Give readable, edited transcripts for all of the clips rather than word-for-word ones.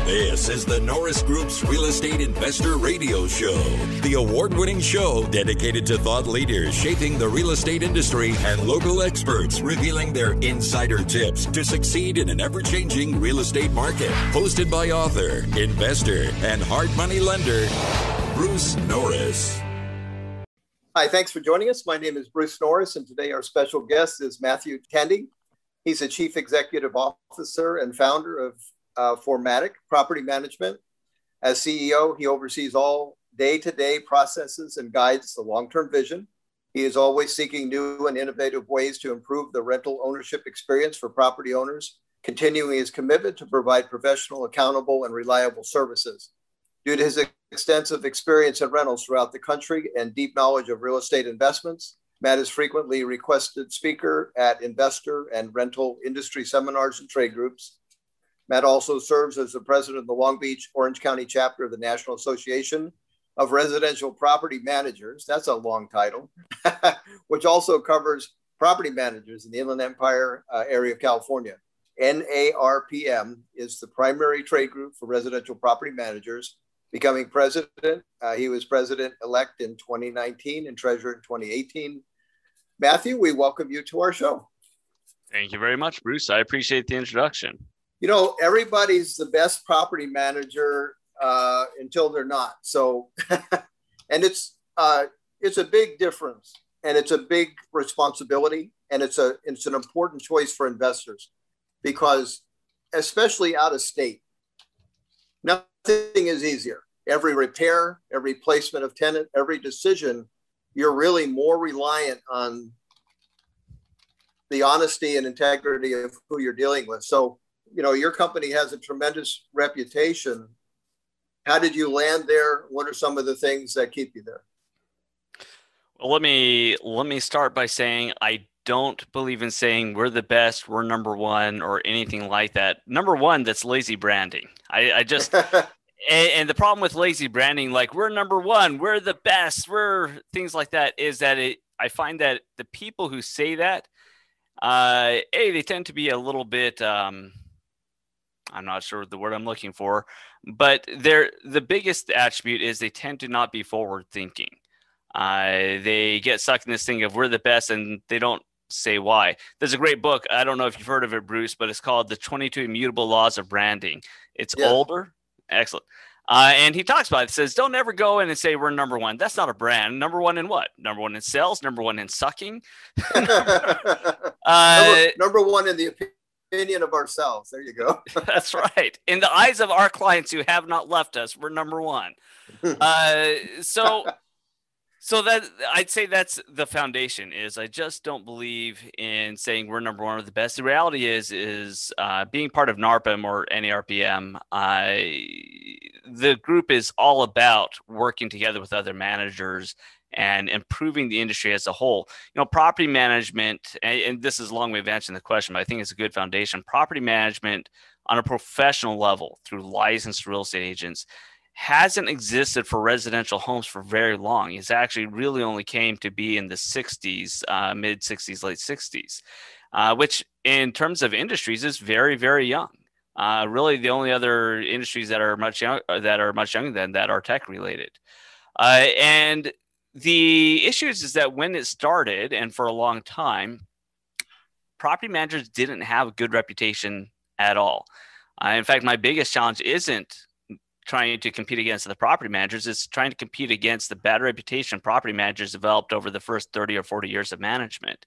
This is the Norris Group's Real Estate Investor Radio Show, the award-winning show dedicated to thought leaders shaping the real estate industry and local experts revealing their insider tips to succeed in an ever-changing real estate market. Hosted by author, investor, and hard money lender, Bruce Norris. Hi, thanks for joining us. My name is Bruce Norris, and today our special guest is Matthew Tandy. He's the Chief Executive Officer and founder of Formatic Property Management. As CEO, he oversees all day-to-day processes and guides the long-term vision. He is always seeking new and innovative ways to improve the rental ownership experience for property owners, continuing his commitment to provide professional, accountable, and reliable services. Due to his extensive experience in rentals throughout the country and deep knowledge of real estate investments, Matt is frequently requested speaker at investor and rental industry seminars and trade groups. Matt also serves as the president of the Long Beach, Orange County chapter of the National Association of Residential Property Managers. That's a long title, which also covers property managers in the Inland Empire area of California. NARPM is the primary trade group for residential property managers. Becoming president, he was president-elect in 2019 and treasurer in 2018. Matthew, we welcome you to our show. Thank you very much, Bruce. I appreciate the introduction. You know, everybody's the best property manager until they're not. So, and it's a big difference, and it's a big responsibility, and it's an important choice for investors, because especially out of state, nothing is easier. Every repair, every placement of tenant, every decision, you're really more reliant on the honesty and integrity of who you're dealing with. So, you know, your company has a tremendous reputation. How did you land there? What are some of the things that keep you there? Well, let me start by saying I don't believe in saying we're the best, we're number one, or anything like that. Number one, that's lazy branding. I just and the problem with lazy branding, like we're number one, we're the best, we're things like that, is that I find that the people who say that, they tend to be a little bit I'm not sure the word I'm looking for, but the biggest attribute is they tend to not be forward thinking. They get stuck in this thing of we're the best, and they don't say why. There's a great book. I don't know if you've heard of it, Bruce, but it's called The 22 Immutable Laws of Branding. It's older. Excellent. And he talks about it. Says, don't ever go in and say we're number one. That's not a brand. Number one in what? Number one in sales? Number one in sucking? Number one in the opinion of ourselves. There you go. That's right. In the eyes of our clients who have not left us, we're number one. So that I'd say that's the foundation. Is I just don't believe in saying we're number one or the best. The reality is being part of NARPM or NARPM, the group is all about working together with other managers and improving the industry as a whole. You know, property management, and this is a long way of answering the question, but I think it's a good foundation. Property management on a professional level through licensed real estate agents hasn't existed for residential homes for very long. It's actually really only came to be in the 60s, mid 60s, late 60s, which in terms of industries is very, very young. Really, the only other industries that are much younger than that are tech related. And the issue is that when it started, and for a long time, property managers didn't have a good reputation at all. In fact, my biggest challenge isn't trying to compete against the property managers. It's trying to compete against the bad reputation property managers developed over the first 30 or 40 years of management.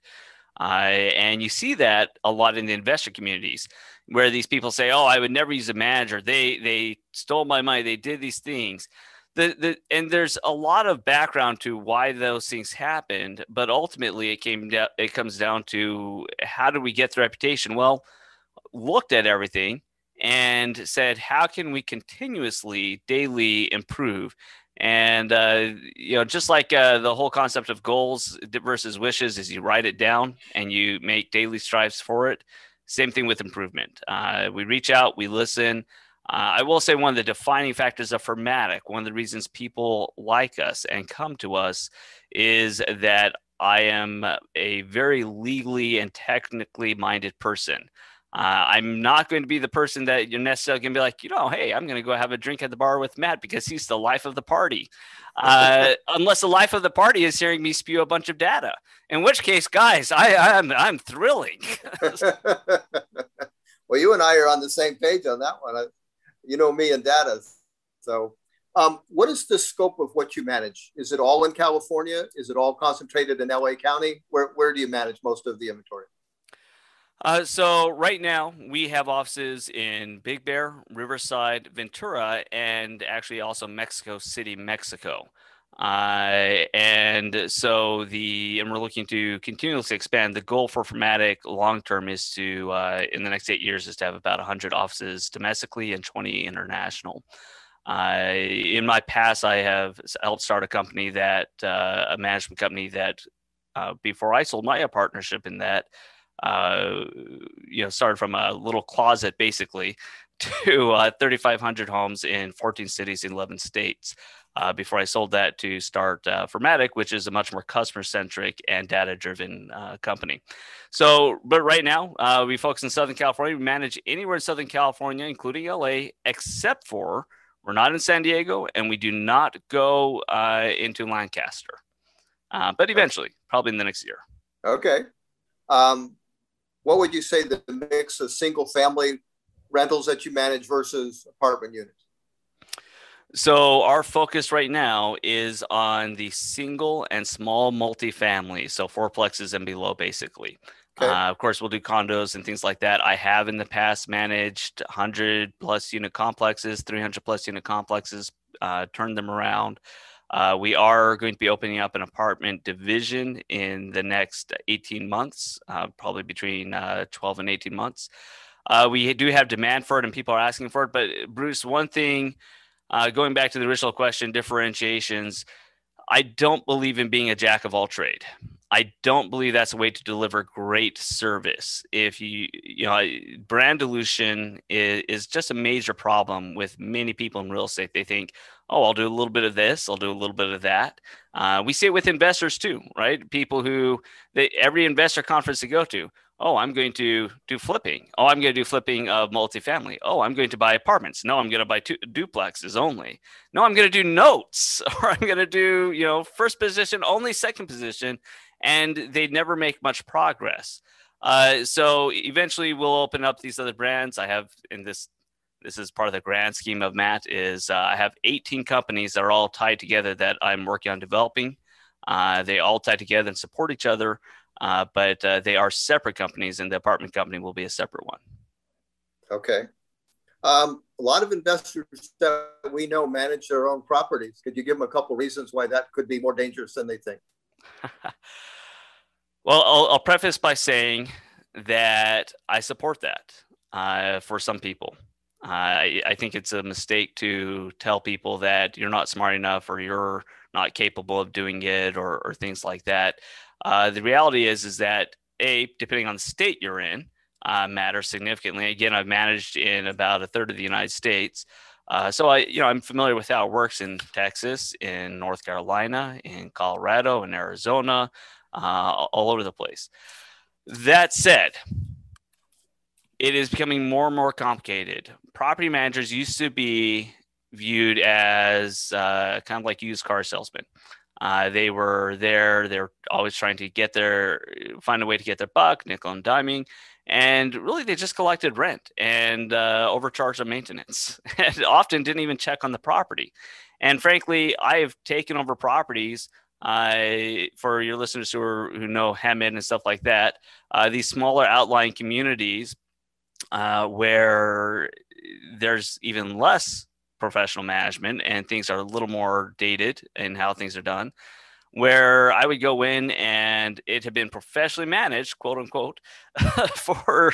And you see that a lot in the investor communities where these people say, oh, I would never use a manager. They stole my money. They did these things. And there's a lot of background to why those things happened, but ultimately it comes down to how do we get the reputation? Well, looked at everything and said, how can we continuously, daily improve? And, just like the whole concept of goals versus wishes is you write it down and you make daily strives for it. Same thing with improvement. We reach out, we listen. I will say one of the defining factors of Formatic, one of the reasons people like us and come to us is that I am a very legally and technically minded person. I'm not going to be the person that you're necessarily going to be like, hey, I'm going to go have a drink at the bar with Matt because he's the life of the party. Unless the life of the party is hearing me spew a bunch of data, in which case, guys, I'm thrilling. Well, you and I are on the same page on that one. You know me and data. So what is the scope of what you manage? Is it all in California? Is it all concentrated in LA County? Where do you manage most of the inventory? So right now we have offices in Big Bear, Riverside, Ventura, and actually also Mexico City, Mexico. And we're looking to continuously expand. The goal for Formatic long-term is to, in the next 8 years, is to have about 100 offices domestically and 20 international. In my past, I have helped start a company a management company that, before I sold my partnership in that, started from a little closet basically to 3,500 homes in 14 cities in 11 states. Before I sold that to start Formatic, which is a much more customer-centric and data-driven company. But right now, we focus in Southern California. We manage anywhere in Southern California, including LA, except for we're not in San Diego, and we do not go into Lancaster. But eventually, probably in the next year. Okay. What would you say the mix of single-family rentals that you manage versus apartment units? So our focus right now is on the single and small multifamily, so fourplexes and below, basically. Okay. Of course, we'll do condos and things like that. I have in the past managed 100-plus unit complexes, 300-plus unit complexes, turned them around. We are going to be opening up an apartment division in the next 18 months, probably between 12 and 18 months. We do have demand for it and people are asking for it. But Bruce, one thing, going back to the original question, differentiations, I don't believe in being a jack of all trade. I don't believe that's a way to deliver great service. If brand dilution is just a major problem with many people in real estate. They think, oh, I'll do a little bit of this, I'll do a little bit of that. We see it with investors too, right? People who every investor conference they go to, oh, I'm going to do flipping. Oh, I'm going to do flipping of multifamily. Oh, I'm going to buy apartments. No, I'm going to buy duplexes only. No, I'm going to do notes, or I'm going to do, first position, only second position. And they never make much progress. So eventually we'll open up these other brands. I have this is part of the grand scheme of Matt is I have 18 companies that are all tied together that I'm working on developing. They all tie together and support each other, but they are separate companies, and the apartment company will be a separate one. Okay. A lot of investors that we know manage their own properties. Could you give them a couple reasons why that could be more dangerous than they think? Well, I'll preface by saying that I support that for some people. I think it's a mistake to tell people that you're not smart enough or you're not capable of doing it or things like that. The reality is that depending on the state you're in, matters significantly. Again, I've managed in about a third of the United States. So I'm familiar with how it works in Texas, in North Carolina, in Colorado, in Arizona, all over the place. That said, it is becoming more and more complicated. Property managers used to be viewed as kind of like used car salesmen. They were there. They're always trying to find a way to get their buck, nickel and diming. And really, they just collected rent and overcharged on maintenance and often didn't even check on the property. And frankly, I have taken over properties for your listeners who know Hammond and stuff like that, these smaller outlying communities where there's even less professional management and things are a little more dated in how things are done, where I would go in and it had been professionally managed, quote unquote, for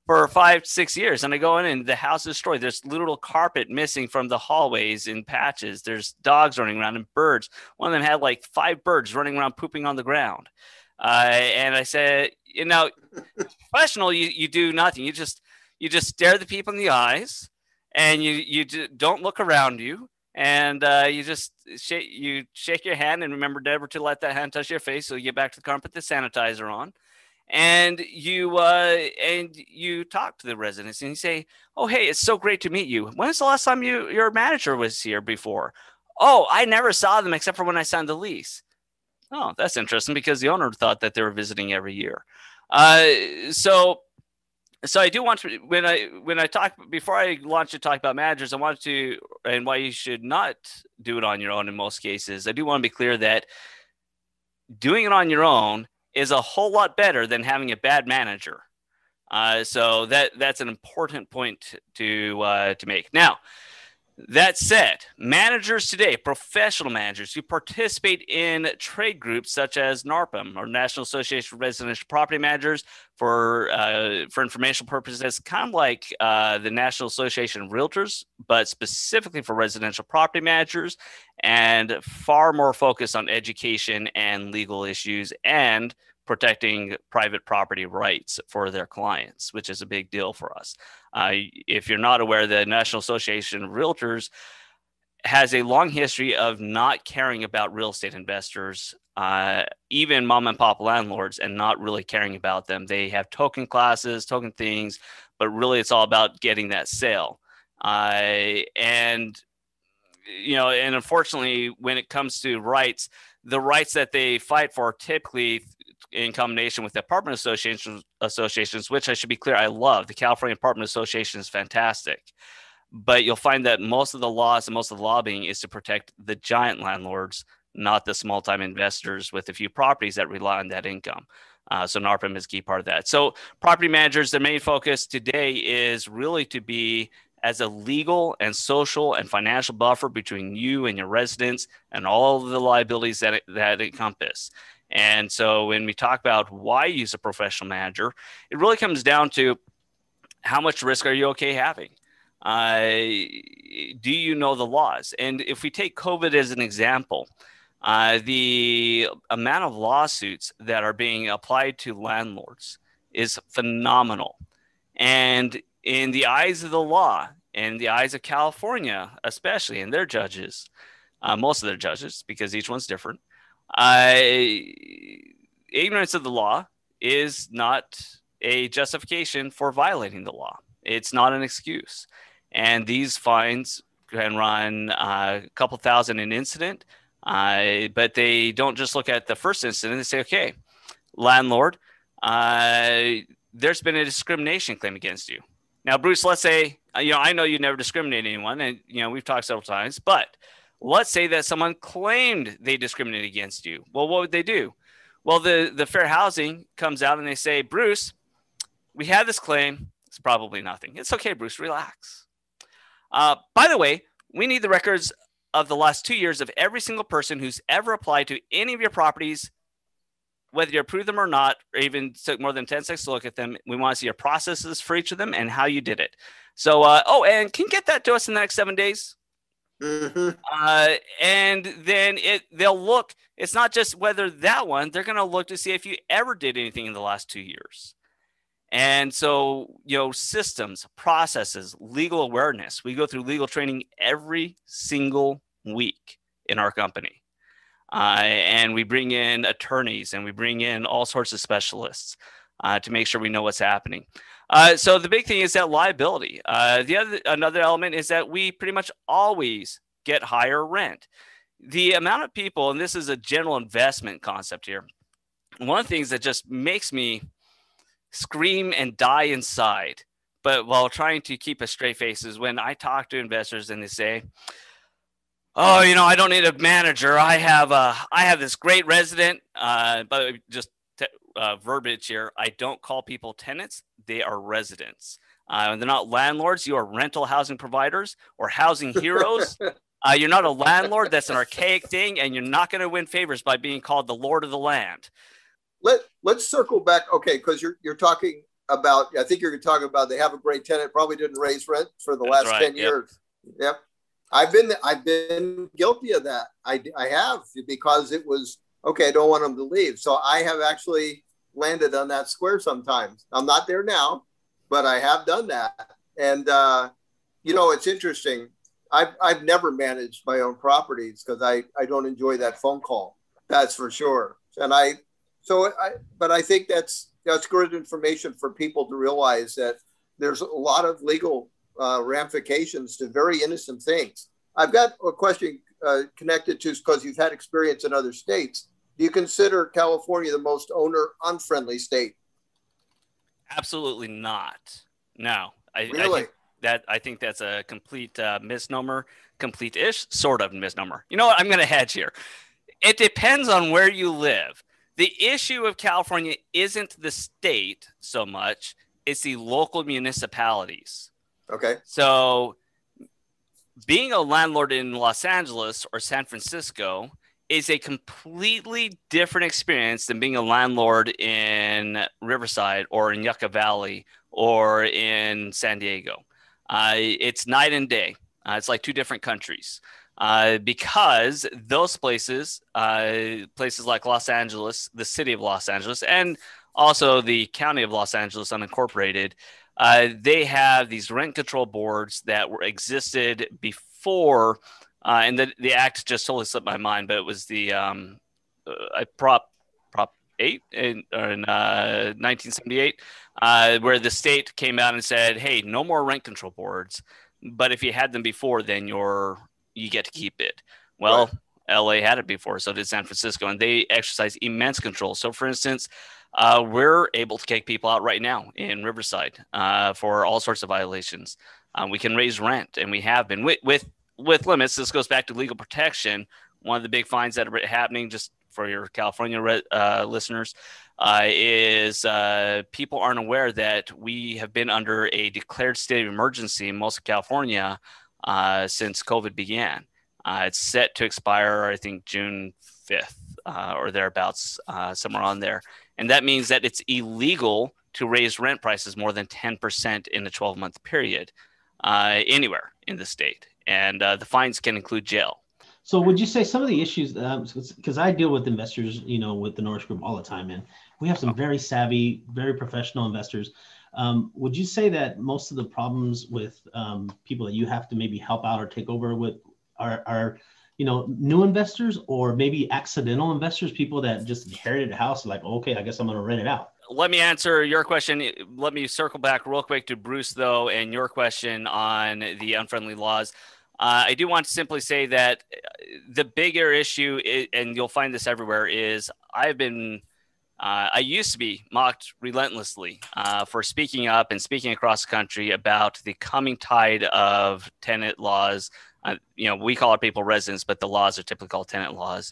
5-6 years. And I go in and the house is destroyed. There's little carpet missing from the hallways in patches. There's dogs running around and birds. One of them had like 5 birds running around pooping on the ground. And I said, professional, you do nothing. You just stare the people in the eyes and you don't look around you. And you just shake your hand and remember never to let that hand touch your face. So you get back to the car and put the sanitizer on. And you talk to the residents and you say, "Oh, hey, it's so great to meet you. When's the last time your manager was here before?" "Oh, I never saw them except for when I signed the lease." "Oh, that's interesting," because the owner thought that they were visiting every year. So I do want to, when I talk, before I launch to talk about managers, I want to, and why you should not do it on your own in most cases. I do want to be clear that doing it on your own is a whole lot better than having a bad manager. So that's an important point to make. Now, that said, managers today, professional managers who participate in trade groups such as NARPM, or National Association of Residential Property Managers, for informational purposes, kind of like the National Association of Realtors, but specifically for residential property managers, and far more focused on education and legal issues and protecting private property rights for their clients, which is a big deal for us. If you're not aware, the National Association of Realtors has a long history of not caring about real estate investors, even mom and pop landlords, and not really caring about them. They have token classes, token things, but really it's all about getting that sale. And unfortunately, when it comes to rights, the rights that they fight for typically in combination with the apartment associations, which I should be clear, I love. The California Apartment Association is fantastic. But you'll find that most of the laws and most of the lobbying is to protect the giant landlords, not the small-time investors with a few properties that rely on that income. So NARPM is a key part of that. So property managers, their main focus today is really to be as a legal and social and financial buffer between you and your residents and all of the liabilities that encompass. And so when we talk about why use a professional manager, it really comes down to how much risk are you okay having? Do you know the laws? And if we take COVID as an example, the amount of lawsuits that are being applied to landlords is phenomenal. And in the eyes of the law, in the eyes of California, especially, and their judges, most of their judges, because each one's different, ignorance of the law is not a justification for violating the law. It's not an excuse. And these fines can run a couple thousand an incident, but they don't just look at the first incident. They say, okay, landlord, there's been a discrimination claim against you. Now, Bruce, let's say, I know you never discriminate anyone, and, we've talked several times, but let's say that someone claimed they discriminated against you. Well, what would they do? Well, the fair housing comes out and they say, Bruce, we have this claim. It's probably nothing. It's okay, Bruce, relax. By the way, we need the records of the last 2 years of every single person who's ever applied to any of your properties, whether you approve them or not, or even took more than 10 seconds to look at them. We want to see your processes for each of them and how you did it. So, and can you get that to us in the next 7 days? Mm-hmm. And then they'll look, it's not just whether that one, they're going to look to see if you ever did anything in the last 2 years. And so, systems, processes, legal awareness, we go through legal training every single week in our company. And we bring in attorneys and we bring in all sorts of specialists to make sure we know what's happening. So the big thing is that liability. Another element is that we pretty much always get higher rent. The amount of people, and this is a general investment concept here, one of the things that just makes me scream and die inside, but while trying to keep a straight face, is when I talk to investors and they say, oh, I don't need a manager. I have this great resident, but just verbiage here. I don't call people tenants. They are residents. They're not landlords. You are rental housing providers or housing heroes. You're not a landlord. That's an archaic thing, and you're not going to win favors by being called the Lord of the land. Let's circle back, okay, because you're talking about, I think you're talking about they have a great tenant, probably didn't raise rent for the last 10 years. Yep. I've been guilty of that. I have, because it was, okay, I don't want them to leave. So I have actually landed on that square sometimes. I'm not there now, but I have done that. And, it's interesting. I've never managed my own properties because I don't enjoy that phone call. That's for sure. But I think that's that's good information for people to realize that there's a lot of legal ramifications to very innocent things. I've got a question connected to, because you've had experience in other states. Do you consider California the most owner-unfriendly state? Absolutely not. No. Really? I think that's a complete misnomer, complete-ish sort of misnomer. You know what? I'm going to hedge here. It depends on where you live. The issue of California isn't the state so much, it's the local municipalities. Okay. So being a landlord in Los Angeles or San Francisco is a completely different experience than being a landlord in Riverside or in Yucca Valley or in San Diego. It's night and day. It's like two different countries. Because those places like Los Angeles, the city of Los Angeles, and also the county of Los Angeles unincorporated, they have these rent control boards that existed before, and the act just totally slipped my mind, but it was the Prop 8 in 1978, where the state came out and said, hey, no more rent control boards, but if you had them before, then you get to keep it. Well, right. LA had it before, so did San Francisco, and they exercise immense control. So for instance, we're able to kick people out right now in Riverside for all sorts of violations. We can raise rent, and we have been with limits. This goes back to legal protection. One of the big fines that are happening, just for your California listeners, is people aren't aware that we have been under a declared state of emergency in most of California since COVID began. It's set to expire, I think, June 5th or thereabouts, somewhere on there. And that means that it's illegal to raise rent prices more than 10% in a 12-month period anywhere in the state. And the fines can include jail. So would you say some of the issues, because I deal with investors, with the Norris Group all the time, and we have some very savvy, very professional investors. Would you say that most of the problems with people that you have to maybe help out or take over with are new investors, or maybe accidental investors, people that just inherited a house, like, okay, I guess I'm going to rent it out? Let me answer your question. Let me circle back real quick to Bruce, though, and your question on the unfriendly laws. I do want to simply say that the bigger issue, and you'll find this everywhere, is I used to be mocked relentlessly for speaking up and speaking across the country about the coming tide of tenant laws. We call our people residents, but the laws are typically called tenant laws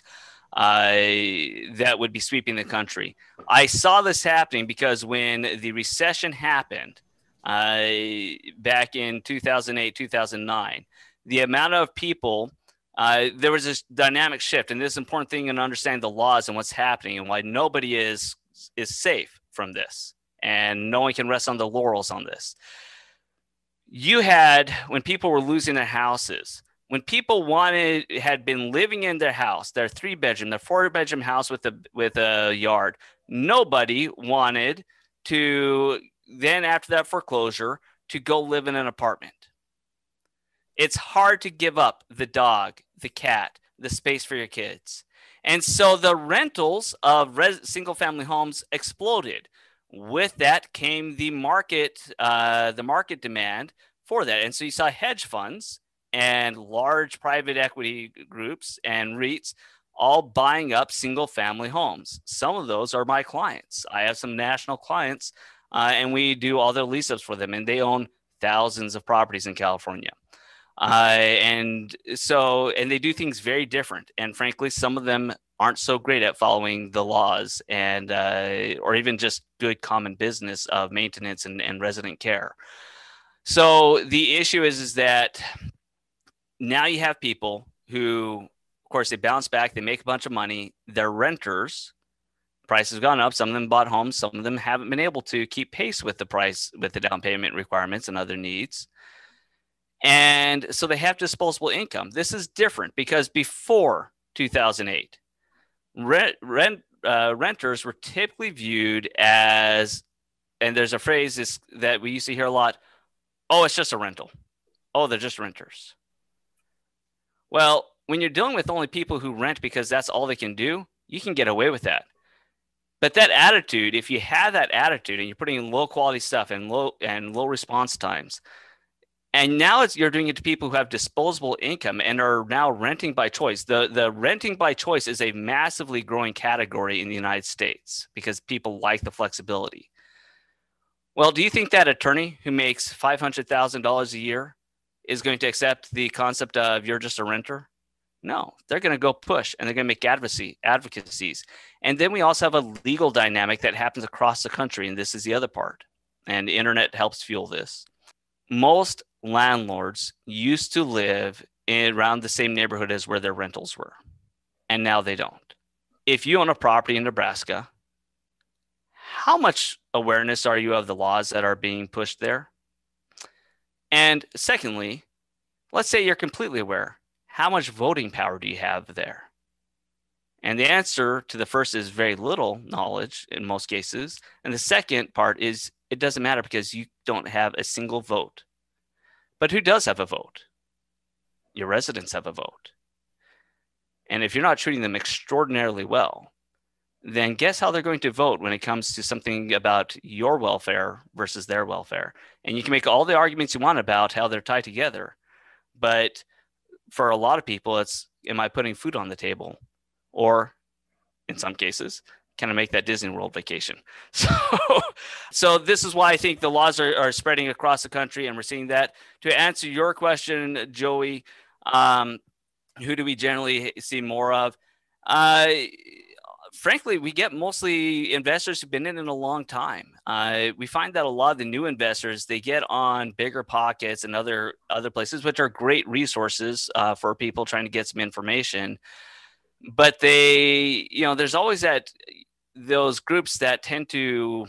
that would be sweeping the country. I saw this happening because when the recession happened back in 2008, 2009, the amount of people, there was this dynamic shift, and this important thing in understanding the laws and what's happening and why nobody is safe from this, and no one can rest on the laurels on this. You had, when people were losing their houses, when people had been living in their house, their 3-bedroom, their 4-bedroom house with a yard, nobody wanted to then, after that foreclosure, to go live in an apartment. It's hard to give up the dog, the cat, the space for your kids. And so the rentals of single-family homes exploded. With that came the market demand for that. And so you saw hedge funds and large private equity groups and REITs all buying up single-family homes. Some of those are my clients. I have some national clients, and we do all their lease-ups for them, and they own thousands of properties in California. And they do things very different. And frankly, some of them aren't so great at following the laws and, or even just good common business of maintenance and resident care. So the issue is that now you have people who, of course, they bounce back, they make a bunch of money, they're renters, prices have gone up, some of them bought homes, some of them haven't been able to keep pace with the price, with the down payment requirements and other needs. And so they have disposable income. This is different because before 2008, renters were typically viewed as, and there's a phrase that we used to hear a lot, oh, it's just a rental. Oh, they're just renters. Well, when you're dealing with only people who rent because that's all they can do, you can get away with that. But that attitude, if you have that attitude and you're putting in low quality stuff and low response times, and now you're doing it to people who have disposable income and are now renting by choice. The renting by choice is a massively growing category in the United States because people like the flexibility. Well, do you think that attorney who makes $500,000 a year is going to accept the concept of you're just a renter? No, they're going to go push and they're going to make advocacies. And then we also have a legal dynamic that happens across the country. And this is the other part. And the internet helps fuel this. Most landlords used to live around the same neighborhood as where their rentals were. And now they don't. If you own a property in Nebraska, how much awareness are you of the laws that are being pushed there? And secondly, let's say you're completely aware. How much voting power do you have there? And the answer to the first is very little knowledge in most cases. And the second part is it doesn't matter because you don't have a single vote. But who does have a vote? Your residents have a vote. And if you're not treating them extraordinarily well, then guess how they're going to vote when it comes to something about your welfare versus their welfare. And you can make all the arguments you want about how they're tied together. But for a lot of people, it's, am I putting food on the table? Or in some cases, can I make that Disney World vacation? So this is why I think the laws are spreading across the country, and we're seeing that. To answer your question, Joey, who do we generally see more of? Frankly, we get mostly investors who've been in it a long time. We find that a lot of the new investors, they get on Bigger Pockets and other places, which are great resources for people trying to get some information. But there's always those groups that tend to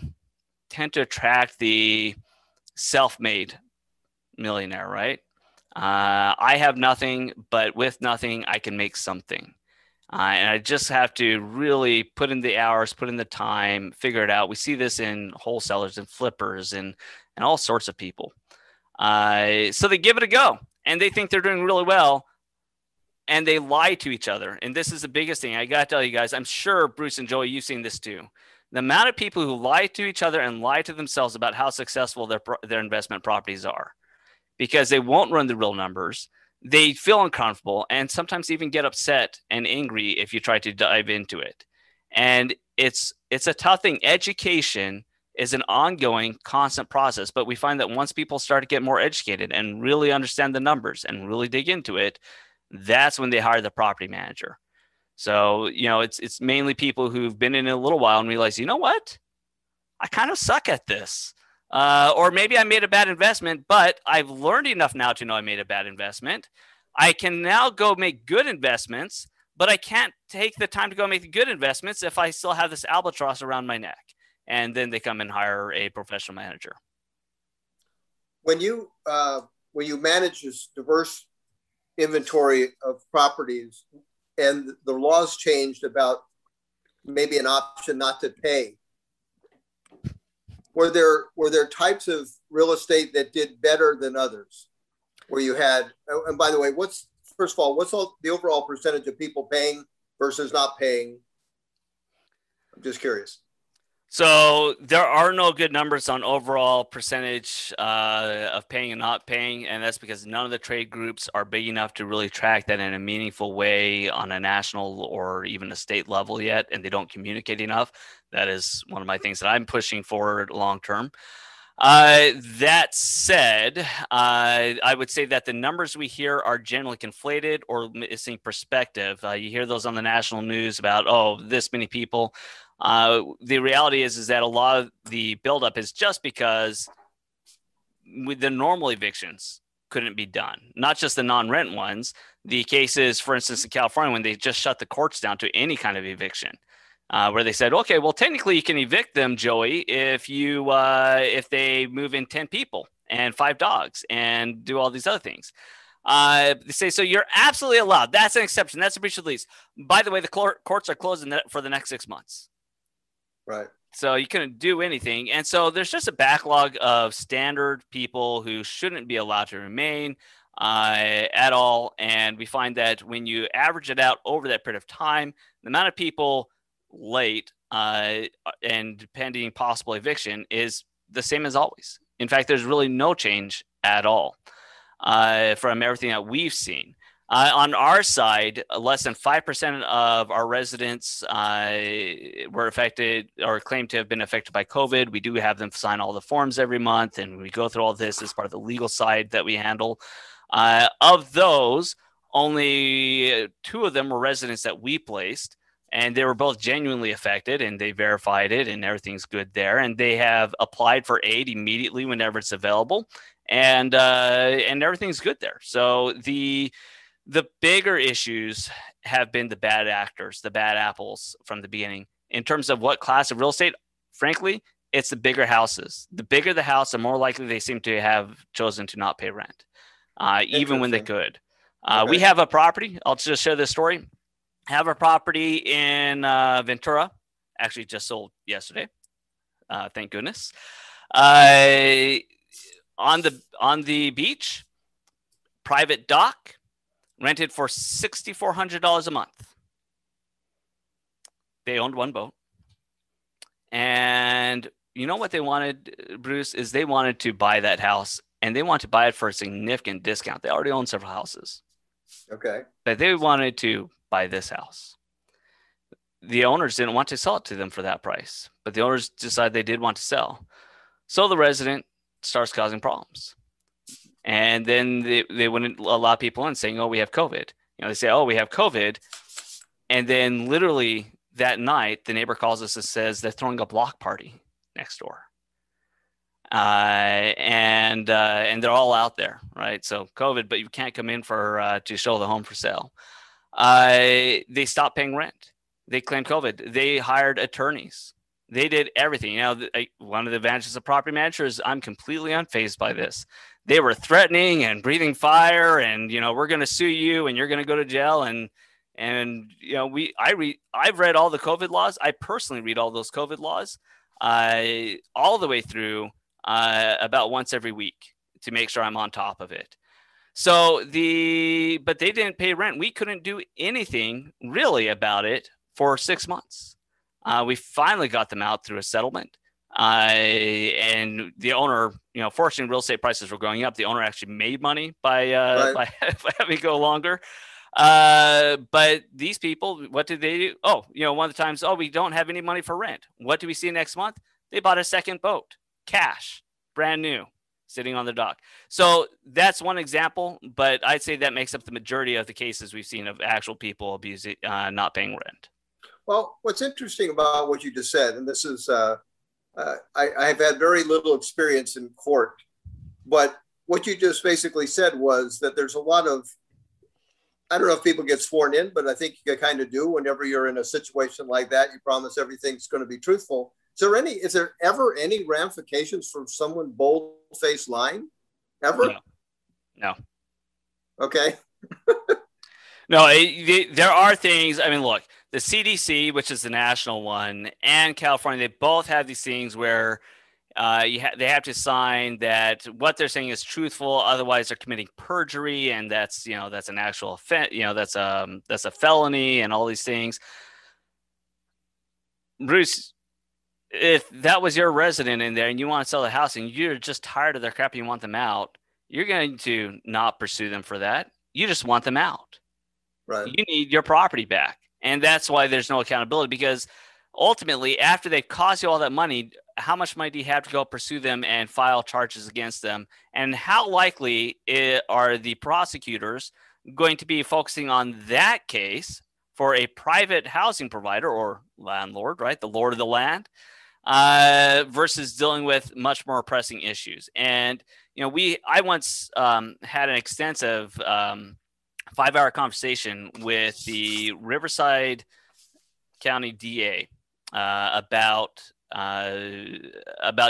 attract the self-made millionaire, right? I have nothing, but with nothing, I can make something. And I just have to really put in the hours, put in the time, figure it out. We see this in wholesalers and flippers and all sorts of people. So they give it a go and they think they're doing really well and they lie to each other. And this is the biggest thing. I got to tell you guys, I'm sure Bruce and Joey, you've seen this too. The amount of people who lie to each other and lie to themselves about how successful their investment properties are because they won't run the real numbers. They feel uncomfortable and sometimes even get upset and angry if you try to dive into it. And it's a tough thing. Education is an ongoing, constant process. But we find that once people start to get more educated and really understand the numbers and really dig into it, that's when they hire the property manager. So, it's mainly people who've been in it a little while and realize, you know what? I kind of suck at this. Or maybe I made a bad investment, but I've learned enough now to know I made a bad investment. I can now go make good investments, but I can't take the time to go make the good investments if I still have this albatross around my neck. And then they come and hire a professional manager. When you manage this diverse inventory of properties and the laws changed about maybe an option not to pay, were there types of real estate that did better than others? Where you had, and by the way, what's the overall percentage of people paying versus not paying? I'm just curious. So there are no good numbers on overall percentage of paying and not paying, and that's because none of the trade groups are big enough to really track that in a meaningful way on a national or even a state level yet, and they don't communicate enough. That is one of my things that I'm pushing forward long term. That said, I would say that the numbers we hear are generally conflated or missing perspective. You hear those on the national news about, this many people. The reality is that a lot of the buildup is just because with the normal evictions couldn't be done, not just the non-rent ones. The cases, for instance, in California, when they just shut the courts down to any kind of eviction, where they said, okay, well, technically you can evict them, Joey, if they move in 10 people and 5 dogs and do all these other things. They say, so you're absolutely allowed. That's an exception. That's a breach of lease. By the way, the courts are closed for the next 6 months. Right. So you couldn't do anything. And so there's just a backlog of standard people who shouldn't be allowed to remain at all. And we find that when you average it out over that period of time, the amount of people late and pending possible eviction is the same as always. In fact, there's really no change at all from everything that we've seen. On our side, less than 5% of our residents were affected or claimed to have been affected by COVID. We do have them sign all the forms every month, and we go through all this as part of the legal side that we handle. Of those, only 2 of them were residents that we placed, and they were both genuinely affected, and they verified it, and everything's good there. And they have applied for aid immediately whenever it's available, and everything's good there. So the bigger issues have been the bad actors, the bad apples from the beginning. In terms of what class of real estate, frankly, it's the bigger houses. The bigger the house, the more likely they seem to have chosen to not pay rent, even when they could. Okay. We have a property. I'll just share this story. Have a property in Ventura. Actually, just sold yesterday. Thank goodness. On the beach, private dock, rented for $6,400 a month. They owned 1 boat. And you know what they wanted, Bruce, is they wanted to buy that house, and they wanted to buy it for a significant discount. They already own several houses. Okay. But they wanted to buy this house. The owners didn't want to sell it to them for that price, but the owners decided they did want to sell. So the resident starts causing problems. And then they wouldn't allow people in, saying, oh, we have COVID. They say, oh, we have COVID. And then literally that night, the neighbor calls us and says they're throwing a block party next door. And they're all out there, right? So COVID, but you can't come in to show the home for sale. They stopped paying rent. They claimed COVID. They hired attorneys. They did everything. One of the advantages of property managers, I'm completely unfazed by this. They were threatening and breathing fire, and we're going to sue you, and you're going to go to jail. And I've read all the COVID laws. I personally read all those COVID laws, all the way through, about once every week to make sure I'm on top of it. So but they didn't pay rent. We couldn't do anything really about it for 6 months. We finally got them out through a settlement. And the owner, fortunately, real estate prices were going up. The owner actually made money by having go longer. But these people, what did they do? Oh, one of the times, we don't have any money for rent. What do we see next month? They bought a second boat, cash, brand new, sitting on the dock. So that's one example, but I'd say that makes up the majority of the cases we've seen of actual people abusing, not paying rent. Well, what's interesting about what you just said, and this is, I've had very little experience in court, but what you just basically said was that there's a lot of, I don't know if people get sworn in, but I think you kind of do whenever you're in a situation like that. You promise everything's going to be truthful. Is there ever any ramifications from someone bold-faced lying? Ever? No. Okay. No, there are things. I mean, look, the CDC, which is the national one, and California, they both have these things where they have to sign that what they're saying is truthful. Otherwise, they're committing perjury, and that's an actual offense. That's a felony, and all these things. Bruce, if that was your resident in there and you want to sell the house and you're just tired of their crap and you want them out, you're going to not pursue them for that. You just want them out. Right. You need your property back. And that's why there's no accountability, because ultimately, after they've cost you all that money, how much money do you have to go pursue them and file charges against them? And how likely are the prosecutors going to be focusing on that case for a private housing provider or landlord, right? The lord of the land, versus dealing with much more pressing issues. And, I once had an extensive 5-hour conversation with the Riverside County DA about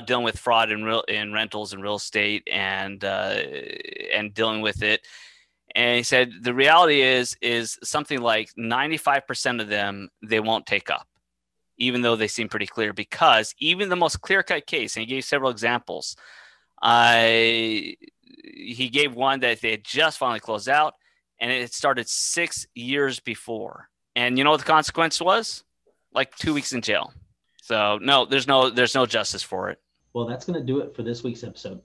dealing with fraud in rentals and real estate and dealing with it. And he said the reality is something like 95% of them they won't take up, even though they seem pretty clear, because even the most clear-cut case, and he gave several examples. He gave one that they had just finally closed out, and it started 6 years before. And you know what the consequence was? Like 2 weeks in jail. So no, there's no justice for it. Well, that's going to do it for this week's episode.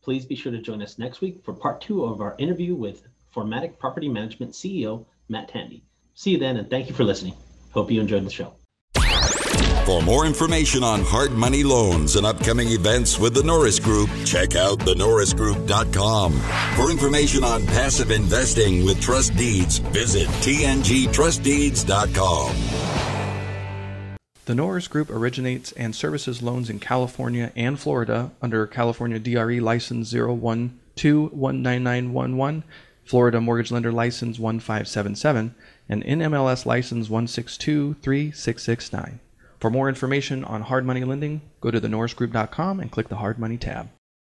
Please be sure to join us next week for part 2 of our interview with Formatic Property Management CEO, Matt Tandy. See you then, and thank you for listening. Hope you enjoyed the show. For more information on hard money loans and upcoming events with the Norris Group, check out thenorrisgroup.com. For information on passive investing with trust deeds, visit tngtrustdeeds.com. The Norris Group originates and services loans in California and Florida under California DRE License 012-19911, Florida Mortgage Lender License 1577, and NMLS License 1623669. For more information on hard money lending, go to thenorrisgroup.com and click the Hard Money tab.